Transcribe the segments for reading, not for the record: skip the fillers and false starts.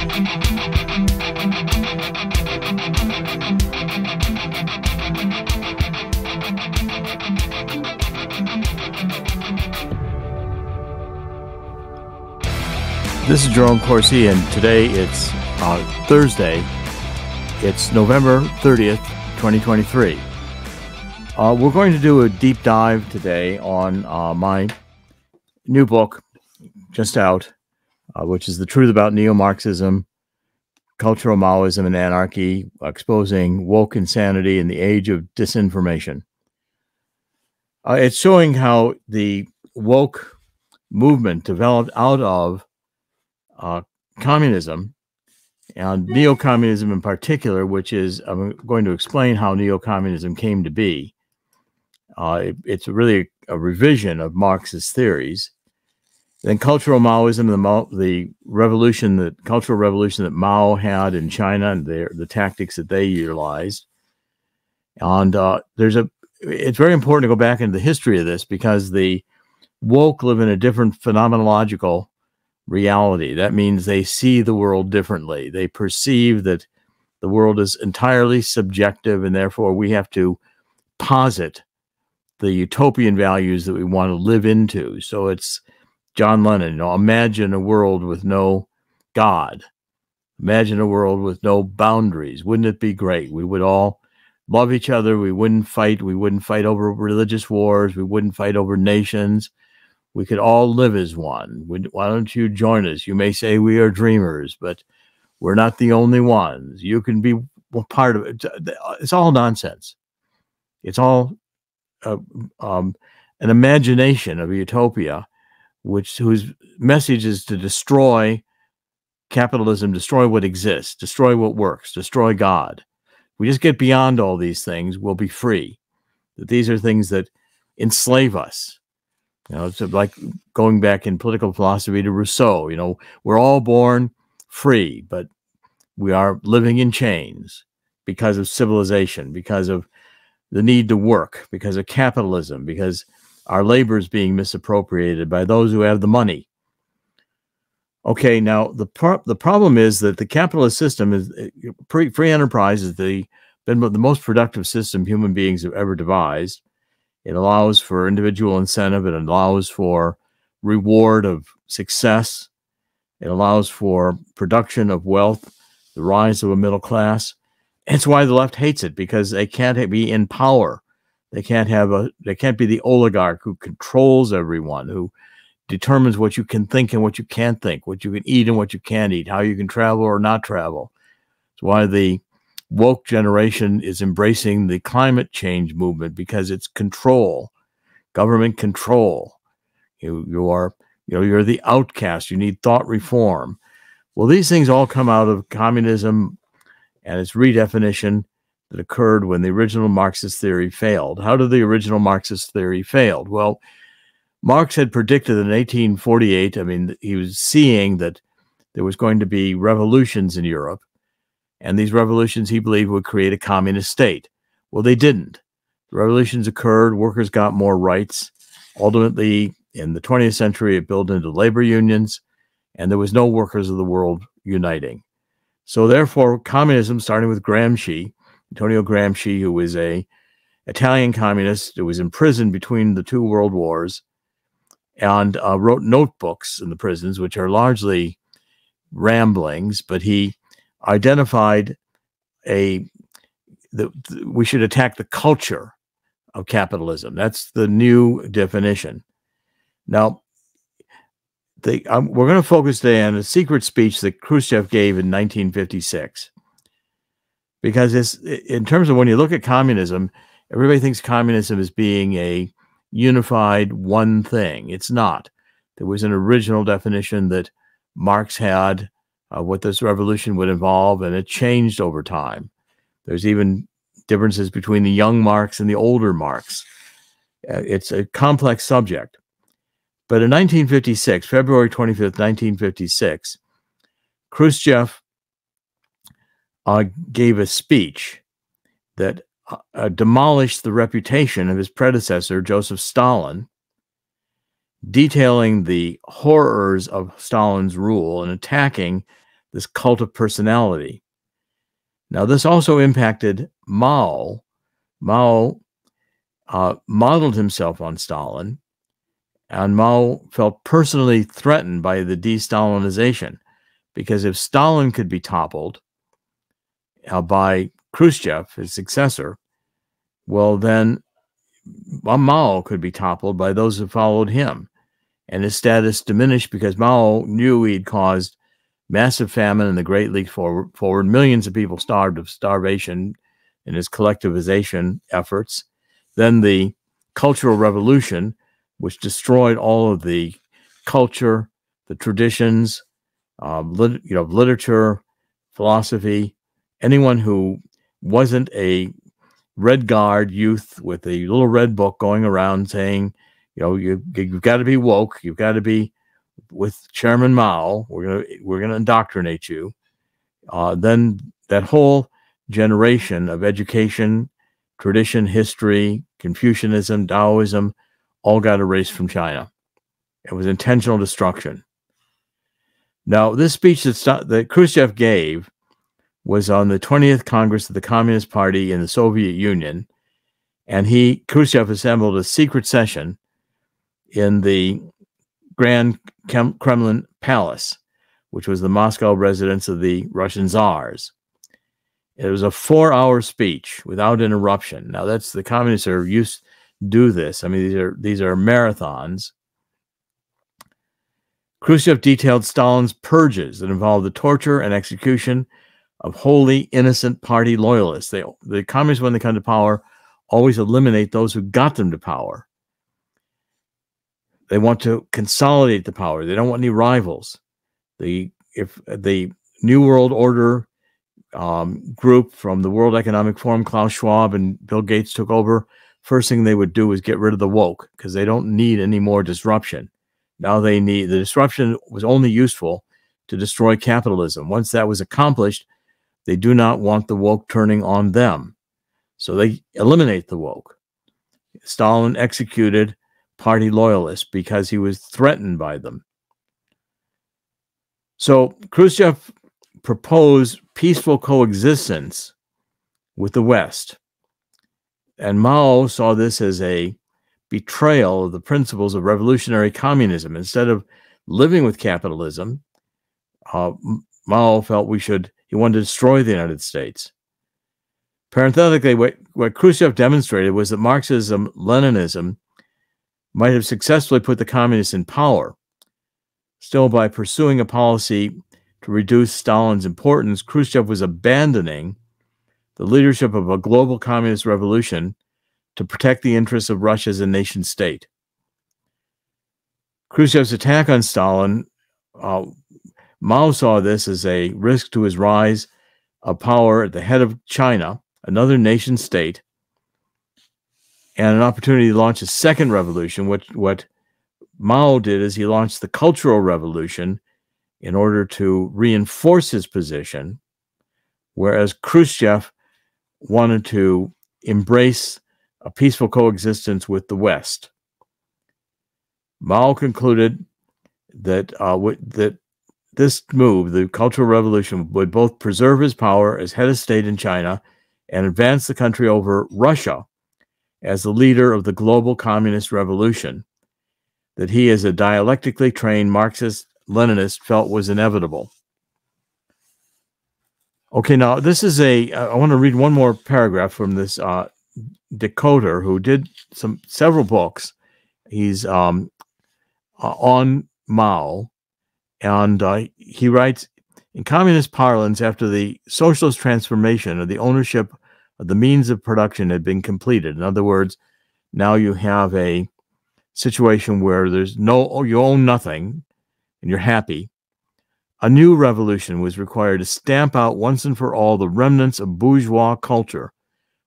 This is Jerome Corsi, and today it's Thursday. It's November 30th, 2023. We're going to do a deep dive today on my new book, just out, which is The Truth About Neo-Marxism, Cultural Maoism and Anarchy, Exposing Woke Insanity in the Age of Disinformation. It's showing how the woke movement developed out of communism, and neo-communism in particular, which is, I'm going to explain how neo-communism came to be. It's really a revision of Marx's theories. Then cultural Maoism, the revolution, the cultural revolution that Mao had in China, and the tactics that they utilized. And it's very important to go back into the history of this, because the woke live in a different phenomenological reality. That means they see the world differently. They perceive that the world is entirely subjective, and therefore we have to posit the utopian values that we want to live into. So it's John Lennon, imagine a world with no God. Imagine a world with no boundaries. Wouldn't it be great? We would all love each other. We wouldn't fight. We wouldn't fight over religious wars. We wouldn't fight over nations. We could all live as one. Why don't you join us? You may say we are dreamers, but we're not the only ones. You can be part of it. It's all nonsense. It's all an imagination of a utopia, whose message is to destroy capitalism, destroy what exists, destroy what works, destroy God. We just get beyond all these things, we'll be free. That these are things that enslave us. It's like going back in political philosophy to Rousseau. We're all born free, but we are living in chains because of civilization, because of the need to work, because of capitalism, because our labor is being misappropriated by those who have the money. Okay, now the problem is that the capitalist system is free enterprise has been the most productive system human beings have ever devised. It allows for individual incentive. It allows for reward of success. It allows for production of wealth, the rise of a middle class. It's why the left hates it, because they can't be in power. They can't be the oligarch who controls everyone, who determines what you can think and what you can't think, what you can eat and what you can't eat, how you can travel or not travel. It's why the woke generation is embracing the climate change movement, because it's control, government control. You're the outcast. You need thought reform. Well, these things all come out of communism and its redefinition that occurred when the original Marxist theory failed. How did the original Marxist theory fail? Well, Marx had predicted in 1848, he was seeing that there was going to be revolutions in Europe, and these revolutions, he believed, would create a communist state. Well, they didn't. The revolutions occurred. Workers got more rights. Ultimately, in the 20th century, it built into labor unions, and there was no workers of the world uniting. So therefore, communism, starting with Gramsci, Antonio Gramsci, who was an Italian communist who was imprisoned between the two world wars, and wrote notebooks in the prisons, which are largely ramblings, but he identified that we should attack the culture of capitalism. That's the new definition. Now, we're going to focus today on a secret speech that Khrushchev gave in 1956, because in terms of when you look at communism, everybody thinks communism is being a unified one thing. It's not. There was an original definition that Marx had what this revolution would involve, and it changed over time. There's even differences between the young Marx and the older Marx. It's a complex subject. But in 1956, February 25th, 1956, Khrushchev gave a speech that demolished the reputation of his predecessor, Josef Stalin, detailing the horrors of Stalin's rule and attacking this cult of personality. Now, this also impacted Mao. Mao modeled himself on Stalin, and Mao felt personally threatened by the de-Stalinization, because if Stalin could be toppled by Khrushchev, his successor, well, then Mao could be toppled by those who followed him, and his status diminished because Mao knew he'd caused massive famine and the Great Leap Forward. Millions of people starved of starvation in his collectivization efforts. Then the Cultural Revolution, which destroyed all of the culture, the traditions, literature, philosophy. Anyone who wasn't a Red Guard youth with a little red book going around saying, you've got to be woke, you've got to be with Chairman Mao, we're gonna indoctrinate you. Then that whole generation of education, tradition, history, Confucianism, Taoism, all got erased from China. It was intentional destruction. Now, this speech that Khrushchev gave was on the 20th Congress of the Communist Party in the Soviet Union, and Khrushchev assembled a secret session in the Grand Kremlin Palace, which was the Moscow residence of the Russian czars. It was a 4-hour speech without interruption. Now, the communists are used to do this. I mean, these are marathons. Khrushchev detailed Stalin's purges that involved the torture and execution of wholly innocent party loyalists. The communists, when they come to power, always eliminate those who got them to power. They want to consolidate the power. They don't want any rivals. If the New World Order group from the World Economic Forum, Klaus Schwab and Bill Gates took over, first thing they would do is get rid of the woke, because they don't need any more disruption. Now the disruption was only useful to destroy capitalism. Once that was accomplished, they do not want the woke turning on them. So they eliminate the woke. Stalin executed party loyalists because he was threatened by them. So Khrushchev proposed peaceful coexistence with the West. And Mao saw this as a betrayal of the principles of revolutionary communism. Instead of living with capitalism, Mao felt he wanted to destroy the United States. Parenthetically, what Khrushchev demonstrated was that Marxism, Leninism might have successfully put the communists in power. Still, by pursuing a policy to reduce Stalin's importance, Khrushchev was abandoning the leadership of a global communist revolution to protect the interests of Russia as a nation state. Khrushchev's attack on Stalin, Mao saw this as a risk to his rise of power at the head of China, another nation state, and an opportunity to launch a second revolution. What Mao did is he launched the Cultural Revolution in order to reinforce his position, whereas Khrushchev wanted to embrace a peaceful coexistence with the West. Mao concluded that this move, the Cultural Revolution, would both preserve his power as head of state in China and advance the country over Russia as the leader of the global communist revolution, that he, as a dialectically trained Marxist-Leninist, felt was inevitable. Okay, now this is I want to read one more paragraph from this decoder who did several books. He's on Mao, and he writes, in communist parlance, after the socialist transformation of the ownership of the means of production had been completed. In other words, now you have a situation where you own nothing and you're happy. A new revolution was required to stamp out once and for all the remnants of bourgeois culture,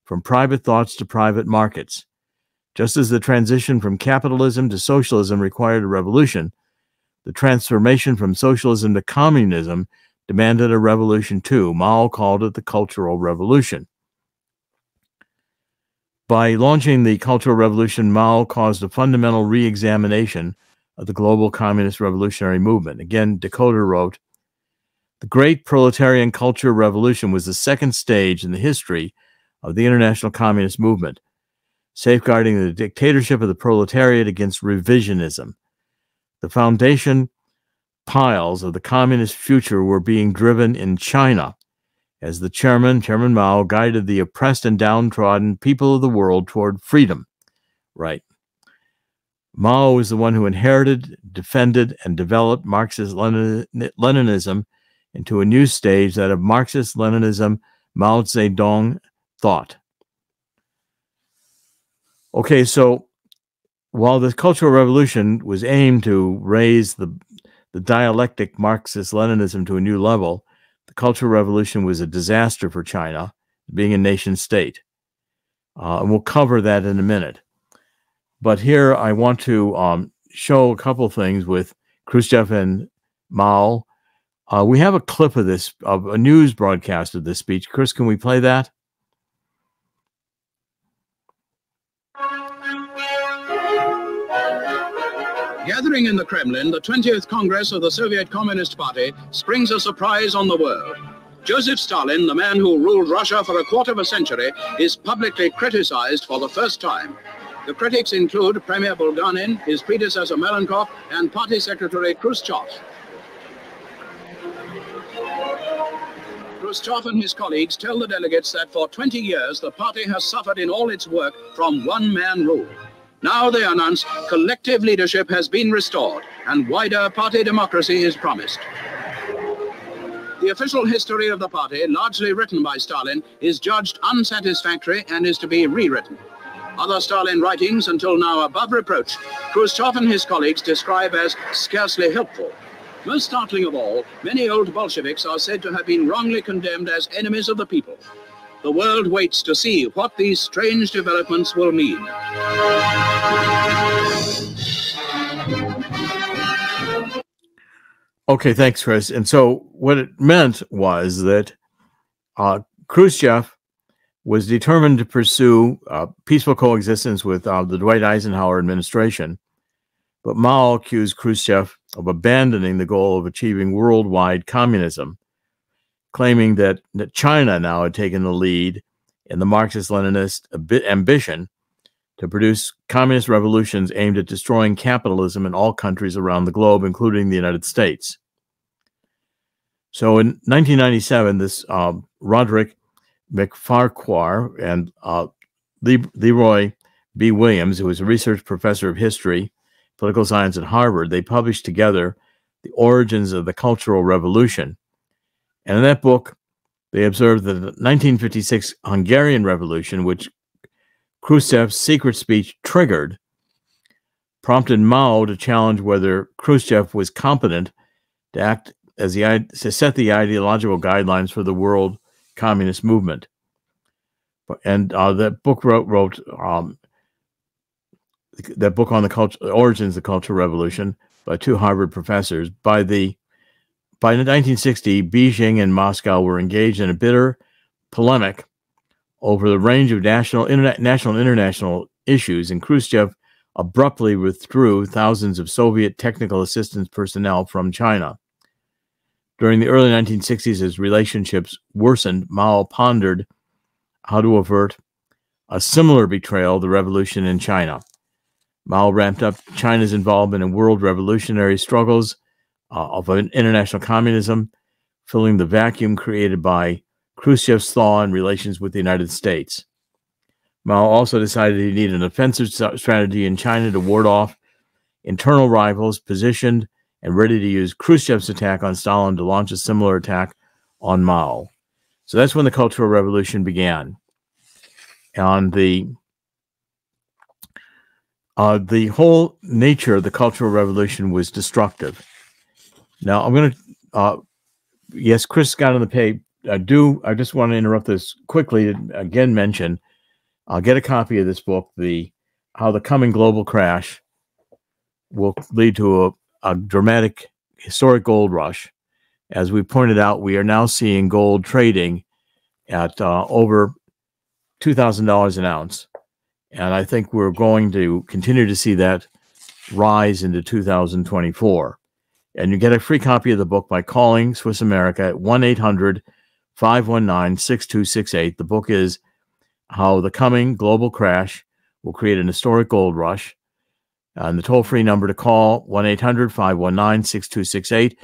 from private thoughts to private markets. Just as the transition from capitalism to socialism required a revolution, the transformation from socialism to communism demanded a revolution too. Mao called it the Cultural Revolution. By launching the Cultural Revolution, Mao caused a fundamental re-examination of the global communist revolutionary movement. Again, Decoder wrote, The Great Proletarian Culture Revolution was the second stage in the history of the international communist movement, safeguarding the dictatorship of the proletariat against revisionism. The foundation piles of the communist future were being driven in China as the Chairman Mao, guided the oppressed and downtrodden people of the world toward freedom. Right. Mao was the one who inherited, defended, and developed Marxist-Leninism into a new stage, that of Marxist-Leninism, Mao Zedong thought. Okay, so while the Cultural Revolution was aimed to raise the dialectic Marxist-Leninism to a new level, the Cultural Revolution was a disaster for China, being a nation state. And we'll cover that in a minute. But here I want to show a couple things with Khrushchev and Mao. We have a clip of this, of a news broadcast of this speech. Chris, can we play that? Gathering in the Kremlin, the 20th Congress of the Soviet Communist Party springs a surprise on the world. Josef Stalin, the man who ruled Russia for a quarter of a century, is publicly criticized for the first time. The critics include Premier Bulganin, his predecessor Malenkov, and Party Secretary Khrushchev. Khrushchev and his colleagues tell the delegates that for 20 years the party has suffered in all its work from one-man rule. Now, they announce, collective leadership has been restored and wider party democracy is promised. The official history of the party, largely written by Stalin, is judged unsatisfactory and is to be rewritten. Other Stalin writings, until now above reproach, Khrushchev and his colleagues describe as scarcely helpful. Most startling of all, many old Bolsheviks are said to have been wrongly condemned as enemies of the people. The world waits to see what these strange developments will mean. Okay, thanks, Chris. And so what it meant was that Khrushchev was determined to pursue peaceful coexistence with the Dwight Eisenhower administration, but Mao accused Khrushchev of abandoning the goal of achieving worldwide communism, claiming that China now had taken the lead in the Marxist-Leninist ambition to produce communist revolutions aimed at destroying capitalism in all countries around the globe, including the United States. So in 1997, this Roderick McFarquhar and Leroy B. Williams, who was a research professor of history, political science at Harvard, they published together The Origins of the Cultural Revolution. And in that book, they observed that the 1956 Hungarian Revolution, which Khrushchev's secret speech triggered, prompted Mao to challenge whether Khrushchev was competent to act as to set the ideological guidelines for the world communist movement. And that book wrote that book on the origins of the Cultural Revolution by two Harvard professors. By 1960, Beijing and Moscow were engaged in a bitter polemic over the range of national and international issues, and Khrushchev abruptly withdrew thousands of Soviet technical assistance personnel from China. During the early 1960s, as relationships worsened, Mao pondered how to avert a similar betrayal of the revolution in China. Mao ramped up China's involvement in world revolutionary struggles of international communism, filling the vacuum created by Khrushchev's thaw in relations with the United States. Mao also decided he needed an offensive strategy in China to ward off internal rivals, positioned and ready to use Khrushchev's attack on Stalin to launch a similar attack on Mao. So that's when the Cultural Revolution began. And the whole nature of the Cultural Revolution was destructive. Now, I'm going to, yes, Chris got on the page. I just want to interrupt this quickly to again mention, I'll get a copy of this book, How the Coming Global Crash Will Lead to a Dramatic Historic Gold Rush. As we pointed out, we are now seeing gold trading at over $2,000 an ounce. And I think we're going to continue to see that rise into 2024. And you get a free copy of the book by calling Swiss America at 1-800-519-6268. The book is How the Coming Global Crash Will Create an Historic Gold Rush. And the toll-free number to call, 1-800-519-6268.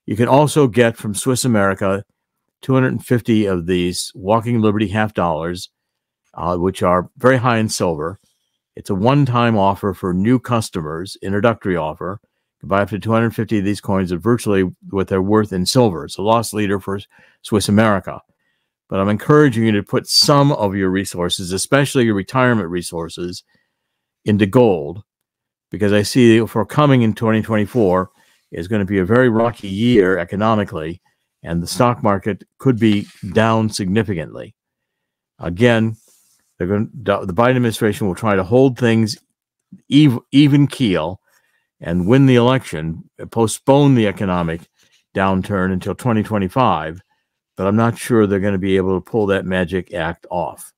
You can also get from Swiss America 250 of these Walking Liberty half dollars, which are very high in silver. It's a one-time offer for new customers, introductory offer. You can buy up to 250 of these coins at virtually what they're worth in silver. It's a loss leader for Swiss America. But I'm encouraging you to put some of your resources, especially your retirement resources, into gold, because I see for coming in 2024 is going to be a very rocky year economically, and the stock market could be down significantly. Again, the Biden administration will try to hold things even keel and win the election, postpone the economic downturn until 2025, but I'm not sure they're going to be able to pull that magic act off.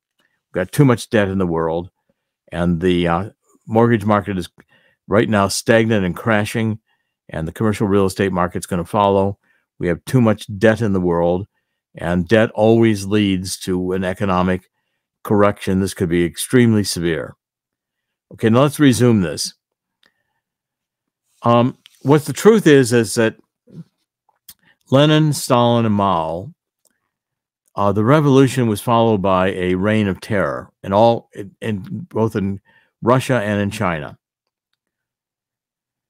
We've got too much debt in the world, and the mortgage market is right now stagnant and crashing, and the commercial real estate market's going to follow. We have too much debt in the world, and debt always leads to an economic correction. This could be extremely severe. Okay, now let's resume this. What the truth is that Lenin, Stalin, and Mao, the revolution was followed by a reign of terror, both in Russia and in China.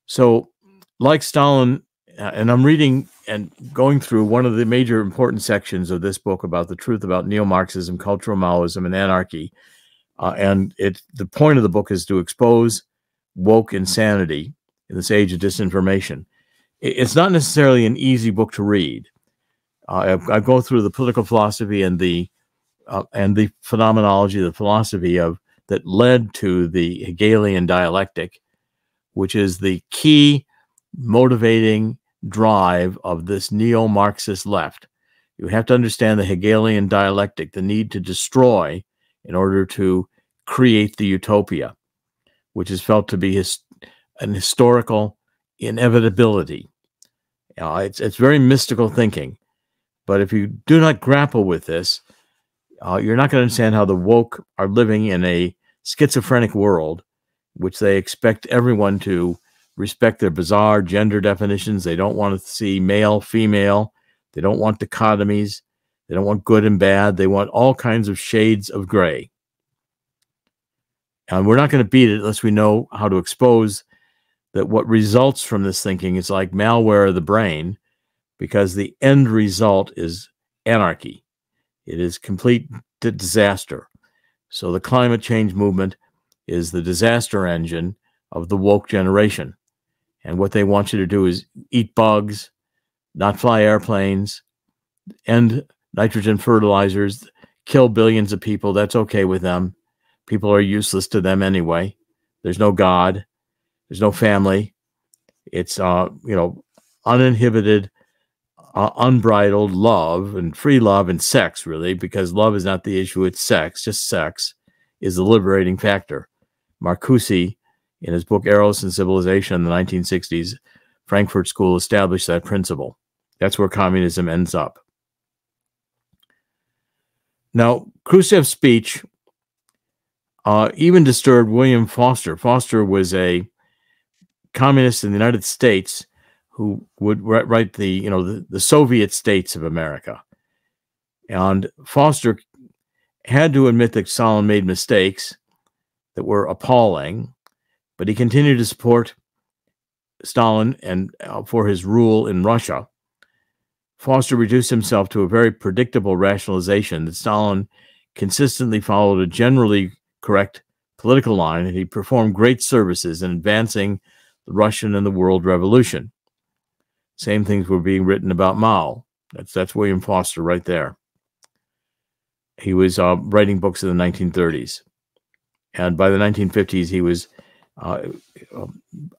So, like Stalin, and I'm reading and going through one of the major important sections of this book about the truth about neo-Marxism, cultural Maoism, and anarchy. The point of the book is to expose woke insanity in this age of disinformation. It's not necessarily an easy book to read. I go through the political philosophy and the phenomenology, the philosophy that led to the Hegelian dialectic, which is the key motivating drive of this neo-Marxist left. You have to understand the Hegelian dialectic, the need to destroy in order to create the utopia, which is felt to be an historical inevitability. It's very mystical thinking, but if you do not grapple with this, you're not going to understand how the woke are living in a schizophrenic world, which they expect everyone to respect their bizarre gender definitions. They don't want to see male, female. They don't want dichotomies. They don't want good and bad. They want all kinds of shades of gray. And we're not going to beat it unless we know how to expose that what results from this thinking is like malware of the brain, because the end result is anarchy. It is complete disaster. So the climate change movement is the disaster engine of the woke generation. And what they want you to do is eat bugs, not fly airplanes, end nitrogen fertilizers, kill billions of people. That's okay with them. People are useless to them anyway. There's no God. There's no family. It's, uninhibited, unbridled love and free love and sex, really, because love is not the issue. It's sex. Just sex is the liberating factor. Marcuse, in his book Eros and Civilization in the 1960s, Frankfurt School established that principle. That's where communism ends up. Now, Khrushchev's speech even disturbed William Foster. Foster was a communist in the United States who would write the Soviet states of America. And Foster had to admit that Stalin made mistakes that were appalling, but he continued to support Stalin and for his rule in Russia. Foster reduced himself to a very predictable rationalization that Stalin consistently followed a generally correct political line, and he performed great services in advancing the Russian and the world revolution. Same things were being written about Mao. That's William Foster right there. He was writing books in the 1930s. And by the 1950s, he was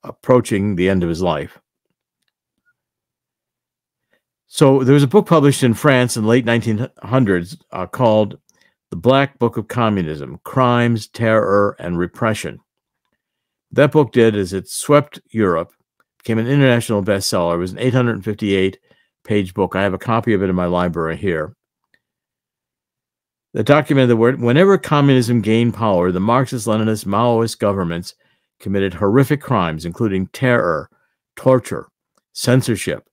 approaching the end of his life. So there was a book published in France in the late 1900s called The Black Book of Communism, Crimes, Terror, and Repression. That book did is it swept Europe, became an international bestseller. It was an 858-page book. I have a copy of it in my library here. That documented that whenever communism gained power, the Marxist-Leninist Maoist governments committed horrific crimes, including terror, torture, censorship,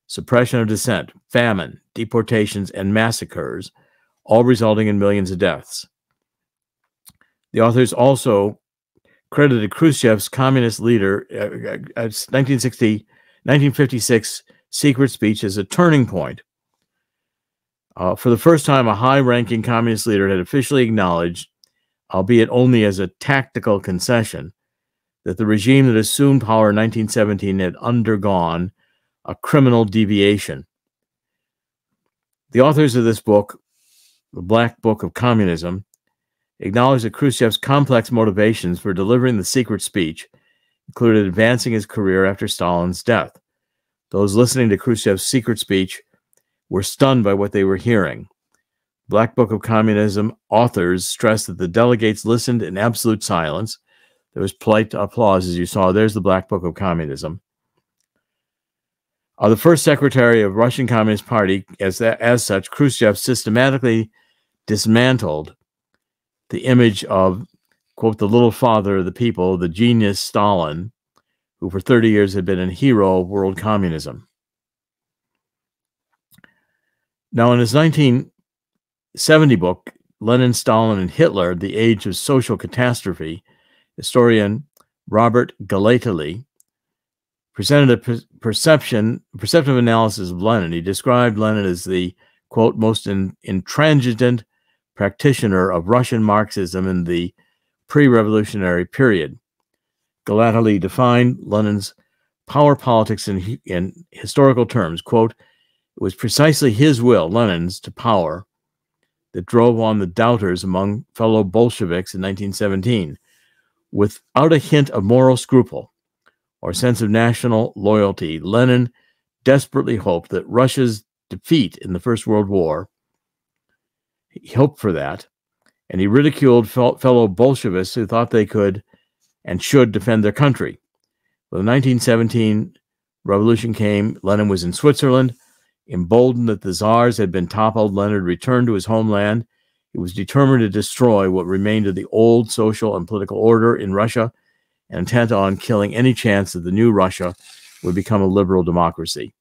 suppression of dissent, famine, deportations, and massacres, all resulting in millions of deaths. The authors also credited Khrushchev's communist leader 1956 secret speech as a turning point. For the first time, a high-ranking communist leader had officially acknowledged, albeit only as a tactical concession, that the regime that assumed power in 1917 had undergone a criminal deviation. The authors of this book, The Black Book of Communism, acknowledged that Khrushchev's complex motivations for delivering the secret speech included advancing his career after Stalin's death. Those listening to Khrushchev's secret speech were stunned by what they were hearing. Black Book of Communism authors stressed that the delegates listened in absolute silence. There was polite applause, as you saw. There's the Black Book of Communism. The first secretary of Russian Communist Party, as such, Khrushchev systematically dismantled the image of, quote, the little father of the people, the genius Stalin, who for 30 years had been a hero of world communism. Now, in his 1970 book, Lenin, Stalin, and Hitler, The Age of Social Catastrophe, historian Robert Galately presented a perceptive analysis of Lenin. He described Lenin as the, quote, most intransigent practitioner of Russian Marxism in the pre-revolutionary period. Galately defined Lenin's power politics in historical terms. Quote, it was precisely his will, Lenin's, to power that drove on the doubters among fellow Bolsheviks in 1917. Without a hint of moral scruple or sense of national loyalty, Lenin desperately hoped that Russia's defeat in the First World War, he hoped for that, and he ridiculed fellow Bolsheviks who thought they could and should defend their country. When the 1917 revolution came, Lenin was in Switzerland. Emboldened that the czars had been toppled, Lenin returned to his homeland. He was determined to destroy what remained of the old social and political order in Russia, and intent on killing any chance that the new Russia would become a liberal democracy.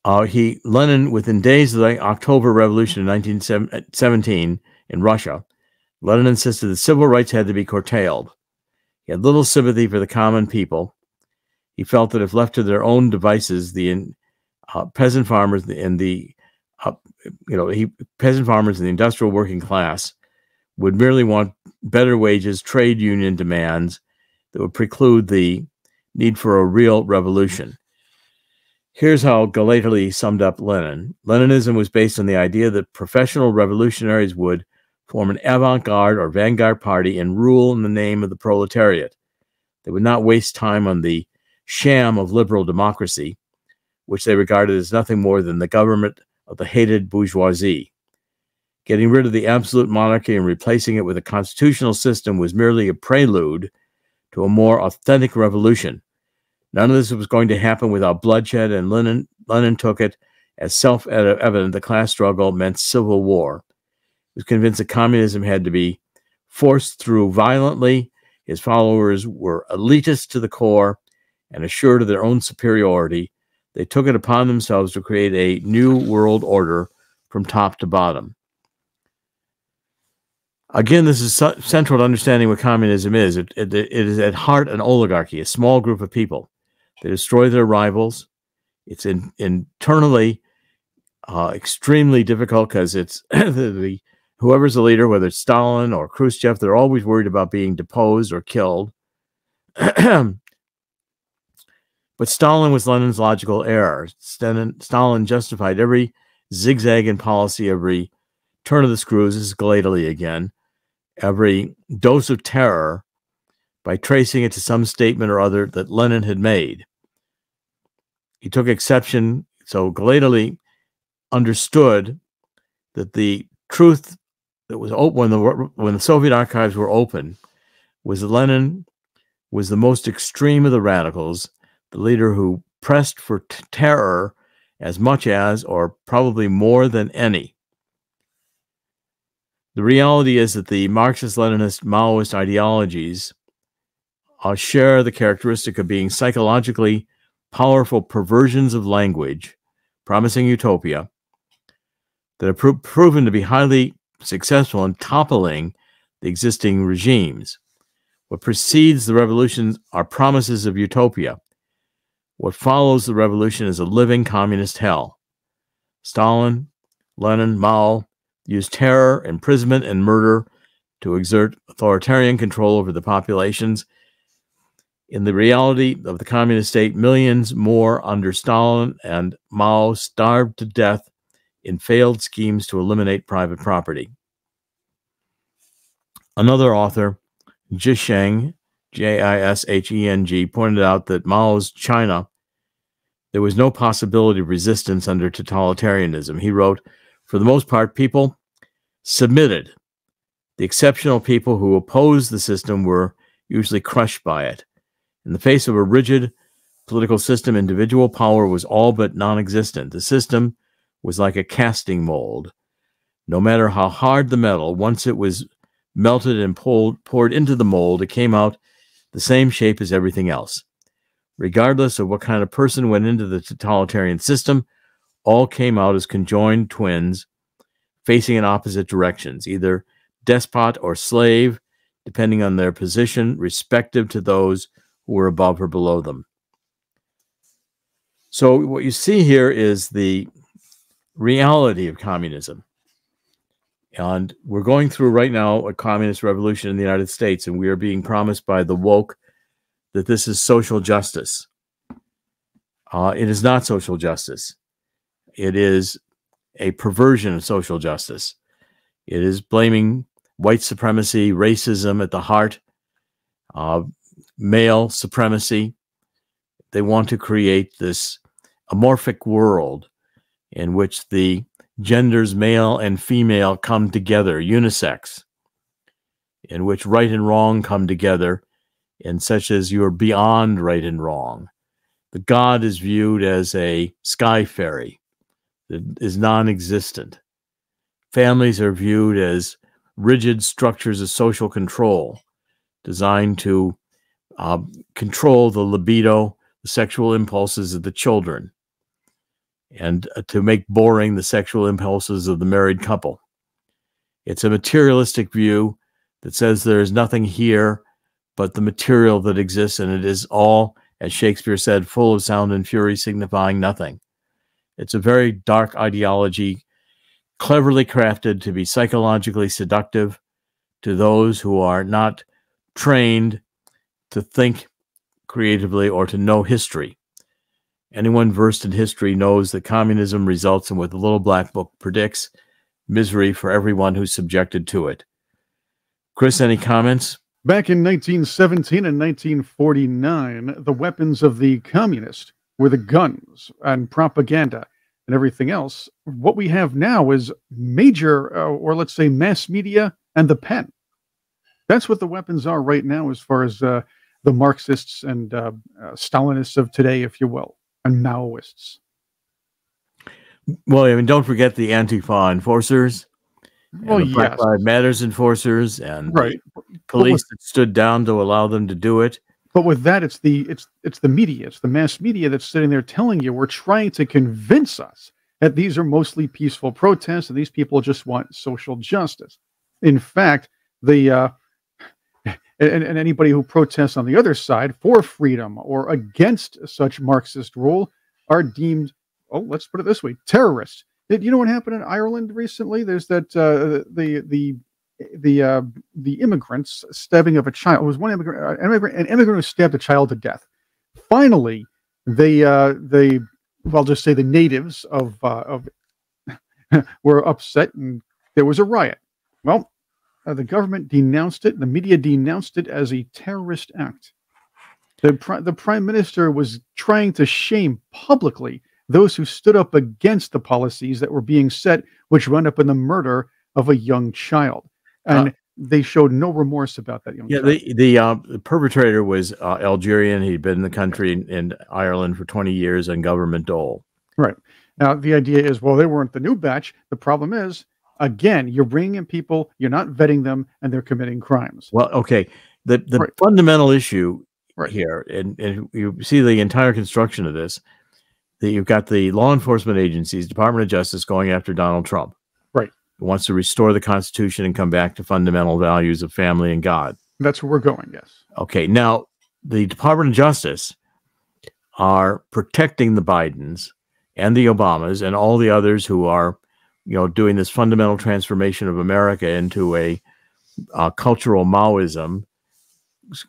Lenin, within days of the October Revolution in 1917 in Russia, Lenin insisted that civil rights had to be curtailed. He had little sympathy for the common people. He felt that if left to their own devices, the peasant farmers and the industrial working class would merely want better wages, trade union demands that would preclude the need for a real revolution. Here's how Galately summed up Lenin. Leninism was based on the idea that professional revolutionaries would form an avant-garde or vanguard party and rule in the name of the proletariat. They would not waste time on the sham of liberal democracy, which they regarded as nothing more than the government of the hated bourgeoisie. Getting rid of the absolute monarchy and replacing it with a constitutional system was merely a prelude to a more authentic revolution. None of this was going to happen without bloodshed, and Lenin took it as self-evident the class struggle meant civil war. He was convinced that communism had to be forced through violently. His followers were elitist to the core, and assured of their own superiority, they took it upon themselves to create a new world order from top to bottom. Again, this is central to understanding what communism is. It is at heart an oligarchy, a small group of people. They destroy their rivals. It's internally extremely difficult because it's whoever's the leader, whether it's Stalin or Khrushchev, they're always worried about being deposed or killed. But Stalin was Lenin's logical error. Stalin justified every zigzag in policy, every turn of the screws, this is Galately again, every dose of terror by tracing it to some statement or other that Lenin had made. He took exception, so Galately understood that the truth that was open when the Soviet archives were open was that Lenin was the most extreme of the radicals, the leader who pressed for terror as much as, or probably more than any. The reality is that the Marxist-Leninist Maoist ideologies share the characteristic of being psychologically powerful perversions of language, promising utopia, that have proven to be highly successful in toppling the existing regimes. What precedes the revolution are promises of utopia. What follows the revolution is a living communist hell. Stalin, Lenin, Mao used terror, imprisonment, and murder to exert authoritarian control over the populations. In the reality of the communist state, millions more under Stalin and Mao starved to death in failed schemes to eliminate private property. Another author, Jisheng, Jisheng, pointed out that Mao's China, there was no possibility of resistance under totalitarianism. He wrote, for the most part, people submitted. The exceptional people who opposed the system were usually crushed by it. In the face of a rigid political system, individual power was all but non-existent. The system was like a casting mold. No matter how hard the metal, once it was melted and poured into the mold, it came out the same shape as everything else. Regardless of what kind of person went into the totalitarian system, all came out as conjoined twins facing in opposite directions, either despot or slave, depending on their position, respective to those who were above or below them. So what you see here is the reality of communism. And we're going through right now a communist revolution in the United States, and we are being promised by the woke that this is social justice. It is not social justice. It is a perversion of social justice. It is blaming white supremacy, racism at the heart, male supremacy. They want to create this amorphic world in which the genders male and female come together, unisex, in which right and wrong come together, and such as you are beyond right and wrong. The God is viewed as a sky fairy that is non-existent. Families are viewed as rigid structures of social control designed to control the libido, the sexual impulses of the children, and to make boring the sexual impulses of the married couple. It's a materialistic view that says there is nothing here but the material that exists, and it is all, as Shakespeare said, full of sound and fury, signifying nothing. It's a very dark ideology, cleverly crafted to be psychologically seductive to those who are not trained to think creatively or to know history. Anyone versed in history knows that communism results in what the little black book predicts: misery for everyone who's subjected to it. Chris, any comments? Back in 1917 and 1949, the weapons of the communists were the guns and propaganda and everything else. What we have now is major, or let's say mass media and the pen. That's what the weapons are right now as far as the Marxists and Stalinists of today, if you will, and Maoists. Well, I mean, don't forget the Antifa enforcers, well, and the Black yes, Lives Matters enforcers, and right, the police that stood down to allow them to do it. But with that, it's the media, it's the mass media that's sitting there telling you, we're trying to convince us that these are mostly peaceful protests and these people just want social justice. In fact, and anybody who protests on the other side for freedom or against such Marxist rule are deemed, oh, let's put it this way, terrorists. Did you know what happened in Ireland recently? There's that the immigrants stabbing of a child. It was an immigrant who stabbed a child to death. Finally, well, just say the natives of were upset, and there was a riot. Well, the government denounced it. The media denounced it as a terrorist act. The prime minister was trying to shame publicly those who stood up against the policies that were being set, which wound up in the murder of a young child. And they showed no remorse about that young Yeah, child. the perpetrator was Algerian. He'd been in the country in Ireland for 20 years on government dole. Right. Now, the idea is, well, they weren't the new batch. The problem is, again, you're bringing in people, you're not vetting them, and they're committing crimes. Well, okay. The Right. fundamental issue Right. here, and you see the entire construction of this, that you've got the law enforcement agencies, Department of Justice, going after Donald Trump. Right. Who wants to restore the Constitution and come back to fundamental values of family and God. That's where we're going, yes. Okay. Now, the Department of Justice are protecting the Bidens and the Obamas and all the others who are, doing this fundamental transformation of America into a cultural Maoism,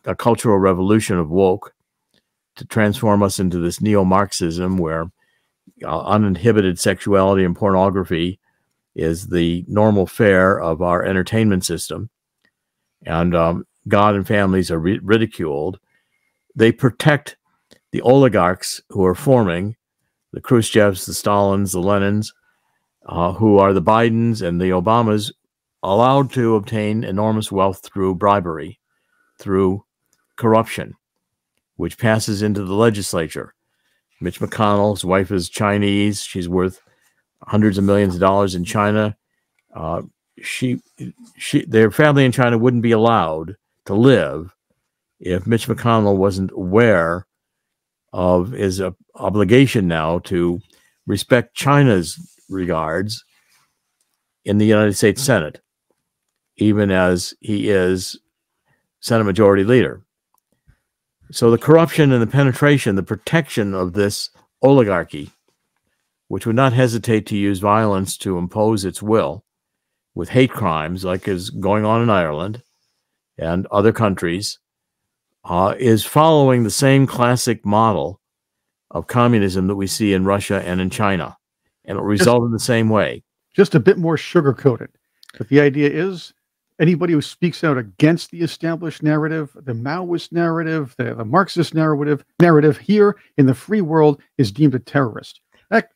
a cultural revolution of woke, to transform us into this neo-Marxism where uninhibited sexuality and pornography is the normal fare of our entertainment system, and God and families are ridiculed. They protect the oligarchs who are forming, the Khrushchevs, the Stalins, the Lenins, who are the Bidens and the Obamas, allowed to obtain enormous wealth through bribery, through corruption, which passes into the legislature. Mitch McConnell's wife is Chinese. She's worth hundreds of millions of dollars in China. Their family in China wouldn't be allowed to live if Mitch McConnell wasn't aware of his obligation now to respect China's regards in the United States Senate, even as he is Senate Majority Leader. So the corruption and the penetration, the protection of this oligarchy, which would not hesitate to use violence to impose its will with hate crimes like is going on in Ireland and other countries, is following the same classic model of communism that we see in Russia and in China. And it will result in the same way. Just a bit more sugar-coated. But the idea is anybody who speaks out against the established narrative, the Maoist narrative, the Marxist narrative here in the free world is deemed a terrorist. Heck,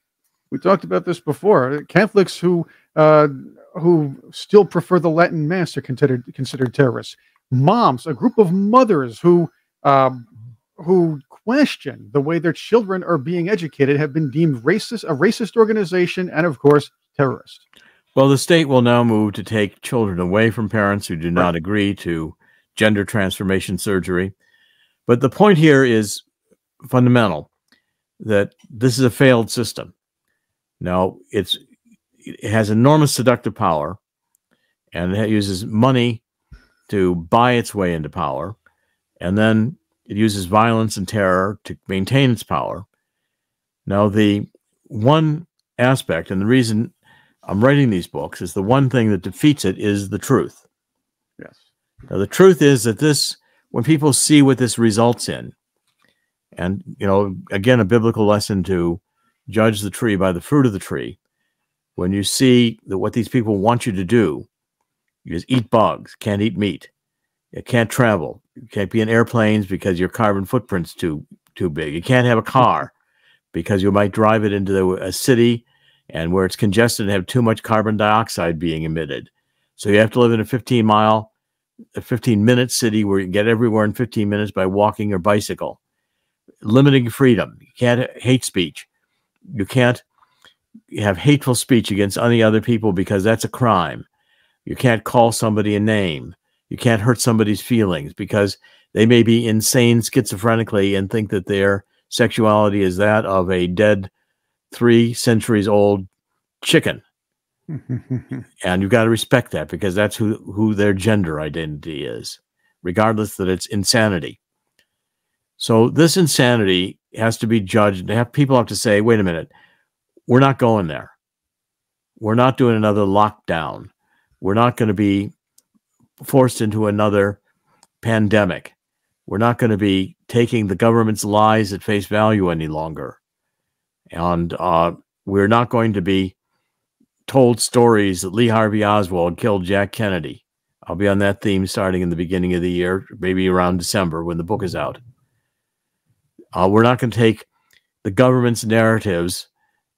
we talked about this before. Catholics who still prefer the Latin Mass are considered terrorists. Moms, a group of mothers who question the way their children are being educated, have been deemed a racist organization, and of course, terrorist. Well, the state will now move to take children away from parents who do not agree to gender transformation surgery. But the point here is fundamental, that this is a failed system. Now, it has enormous seductive power, and it uses money to buy its way into power, and then it uses violence and terror to maintain its power. Now, the one aspect, and the reason I'm writing these books, is the one thing that defeats it is the truth. Yes. Now, the truth is that this, when people see what this results in, and, again, a biblical lesson to judge the tree by the fruit of the tree, when you see that what these people want you to do, you just eat bugs, can't eat meat, you can't travel, you can't be in airplanes because your carbon footprint's too big, you can't have a car because you might drive it into a city and where it's congested and have too much carbon dioxide being emitted. So you have to live in a 15-minute city where you can get everywhere in 15 minutes by walking or bicycle. Limiting freedom. You can't hate speech. You can't have hateful speech against any other people because that's a crime. You can't call somebody a name. You can't hurt somebody's feelings because they may be insane schizophrenically and think that their sexuality is that of a dead 3 centuries old chicken. And you've got to respect that because that's who their gender identity is, regardless that it's insanity. So this insanity has to be judged. People have to say, wait a minute, we're not going there. We're not doing another lockdown. We're not going to be forced into another pandemic. We're not going to be taking the government's lies at face value any longer. And we're not going to be told stories that Lee Harvey Oswald killed Jack Kennedy. I'll be on that theme starting in the beginning of the year, maybe around December when the book is out. We're not going to take the government's narratives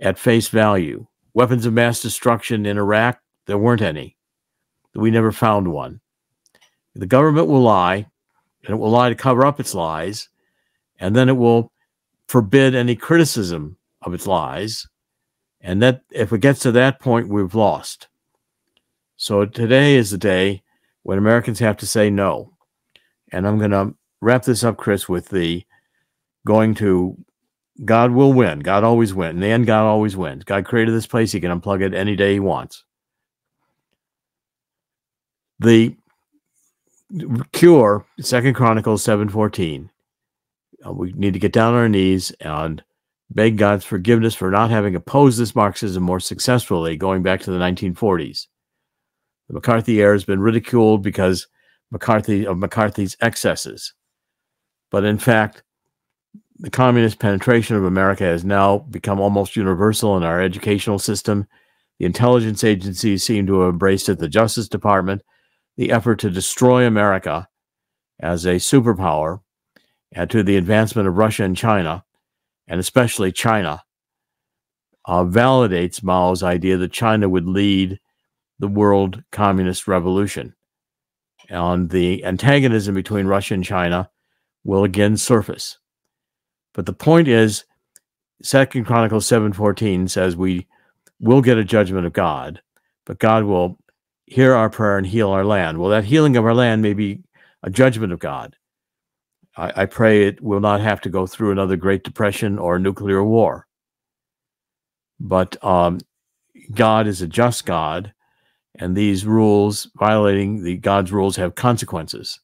at face value. Weapons of mass destruction in Iraq, there weren't any. We never found one. The government will lie, and it will lie to cover up its lies, and then it will forbid any criticism of its lies. And that if it gets to that point, we've lost. So today is the day when Americans have to say no. And I'm going to wrap this up, Chris, with the going to God will win. God always wins. In the end, God always wins. God created this place. He can unplug it any day he wants. The cure, 2 Chronicles 7:14. We need to get down on our knees and beg God's forgiveness for not having opposed this Marxism more successfully going back to the 1940s. The McCarthy era has been ridiculed because of McCarthy's excesses. But in fact, the communist penetration of America has now become almost universal in our educational system. The intelligence agencies seem to have embraced it, the Justice Department, the effort to destroy America as a superpower and to the advancement of Russia and China, and especially China, validates Mao's idea that China would lead the world communist revolution. And the antagonism between Russia and China will again surface. But the point is, 2 Chronicles 7:14 says we will get a judgment of God, but God will hear our prayer and heal our land. Well, that healing of our land may be a judgment of God. I pray it will not have to go through another Great Depression or a nuclear war. But God is a just God, and these rules, violating God's rules, have consequences.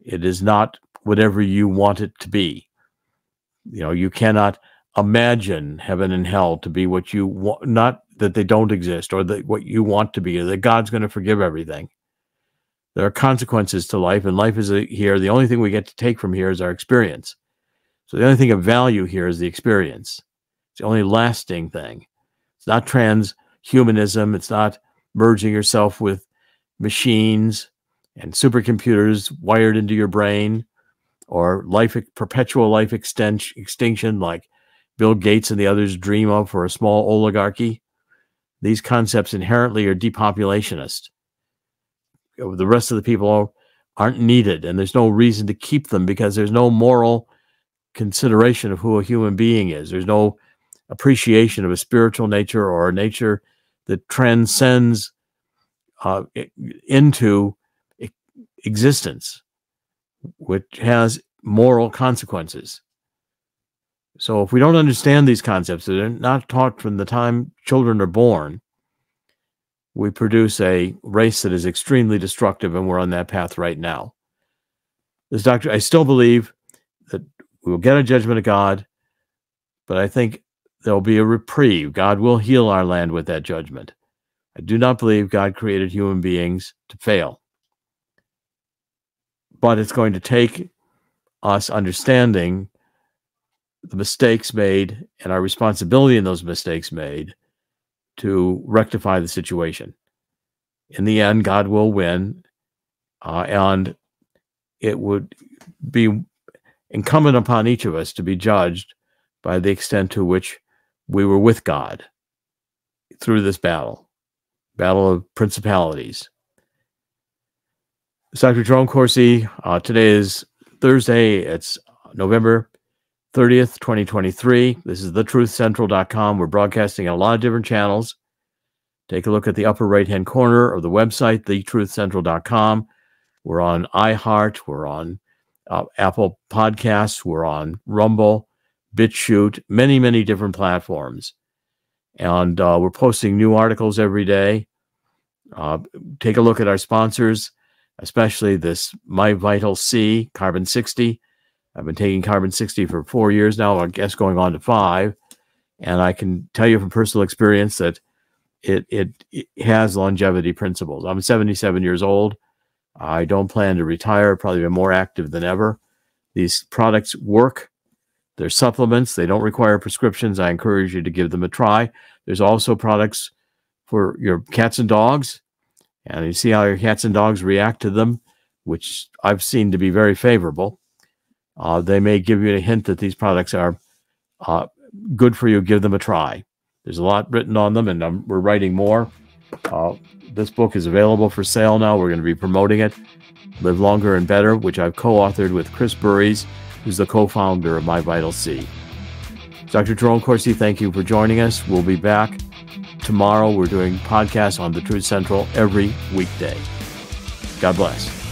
It is not whatever you want it to be. You know, you cannot imagine heaven and hell to be what you want, not that they don't exist or that what you want to be, or that God's going to forgive everything. There are consequences to life, and life is here. The only thing we get to take from here is our experience. So the only thing of value here is the experience. It's the only lasting thing. It's not transhumanism. It's not merging yourself with machines and supercomputers wired into your brain, or perpetual life extinction like Bill Gates and the others dream of for a small oligarchy. These concepts inherently are depopulationist. The rest of the people aren't needed, and there's no reason to keep them because there's no moral consideration of who a human being is. There's no appreciation of a spiritual nature or a nature that transcends into existence, which has moral consequences. So if we don't understand these concepts, they're not taught from the time children are born, we produce a race that is extremely destructive, and we're on that path right now. I still believe that we will get a judgment of God, but I think there'll be a reprieve. God will heal our land with that judgment. I do not believe God created human beings to fail. But it's going to take us understanding the mistakes made and our responsibility in those mistakes made to rectify the situation. In the end, God will win, and it would be incumbent upon each of us to be judged by the extent to which we were with God through this battle of principalities. It's Dr. Jerome Corsi. Today is Thursday. It's November 30th, 2023. This is thetruthcentral.com. We're broadcasting on a lot of different channels. Take a look at the upper right-hand corner of the website, thetruthcentral.com. We're on iHeart. We're on Apple Podcasts. We're on Rumble, BitChute, many, many different platforms. And we're posting new articles every day. Take a look at our sponsors, especially this My Vital C, Carbon 60. I've been taking Carbon 60 for 4 years now, I guess going on to 5. And I can tell you from personal experience that it has longevity principles. I'm 77 years old. I don't plan to retire, probably be more active than ever. These products work. They're supplements. They don't require prescriptions. I encourage you to give them a try. There's also products for your cats and dogs. And you see how your cats and dogs react to them, which I've seen to be very favorable. They may give you a hint that these products are good for you. Give them a try. There's a lot written on them, and we're writing more. This book is available for sale now. We're going to be promoting it, Live Longer and Better, which I've co-authored with Chris Burries, who's the co-founder of My Vital Seed. Dr. Jerome Corsi, thank you for joining us. We'll be back tomorrow. We're doing podcasts on the Truth Central every weekday. God bless.